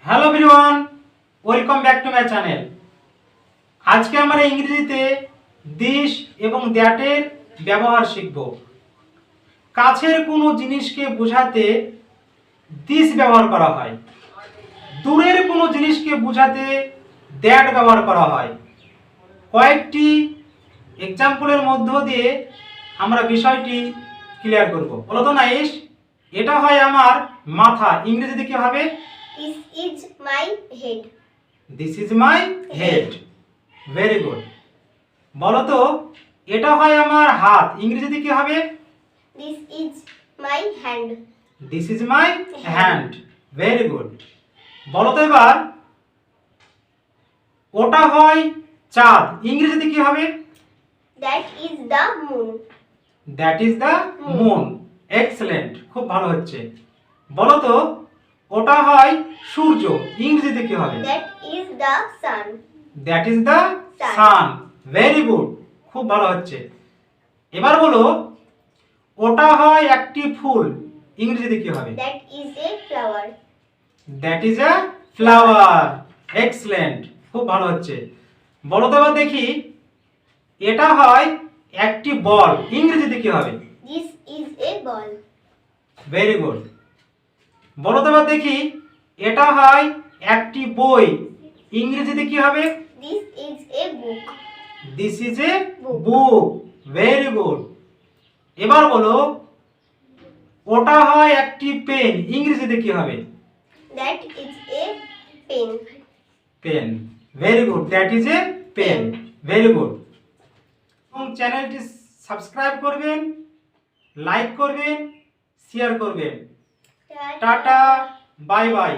Hello everyone, welcome back to my channel. আজকে আমরা ইংরেজিতে দিস এবং দ্যাটের ব্যবহার শিখব। কাছের কোনো জিনিসকে বোঝাতে দিস ব্যবহার করা হয়, দূরের কোনো জিনিসকে বোঝাতে দ্যাট ব্যবহার করা হয়। কয়েকটি এক্সাম্পলের মধ্য দিয়ে আমরা বিষয়টি ক্লিয়ার করব। বলো তো নাইস, এটা হয় আমার মাথা, ইংরেজিতে কি হবে? This is my head. This is my head. Very good. বলো তো এটা হয় আমার হাত, ইংরেজিতে কি হবে? This is my hand. This is my hand. Very good. বলো তো এবার ওটা হয় চাঁদ, ইংরেজিতে কি হবে? That is the moon. That is the moon. Excellent, খুব ভালো হচ্ছে। বলো তো ওটা হয় সূর্য, ইংরেজিতে কি হবে? That is the sun. That is the sun. Very good, খুব ভালো হচ্ছে। এবার বলো ওটা হয় একটি ফুল, ইংরেজিতে কি হবে? That is a flower. That is a flower. Excellent, খুব ভালো হচ্ছে। বলো তো এবার দেখি এটা হয় একটি বল, ইংরেজিতে কি হবে? This is a ball. Very good. বলো তো এবার দেখি এটা হয় একটি বই, ইংরেজিতে কি হবে? This is a book. This is a book. Very good. এবার বলো ওটা হয় একটি পেন, ইংরেজিতে কি হবে? That is a pen. Pen. Very good, that is a pen. Very good. এবং চ্যানেলটি সাবস্ক্রাইব করবেন, লাইক করবেন, শেয়ার করবেন। Tata, bye by.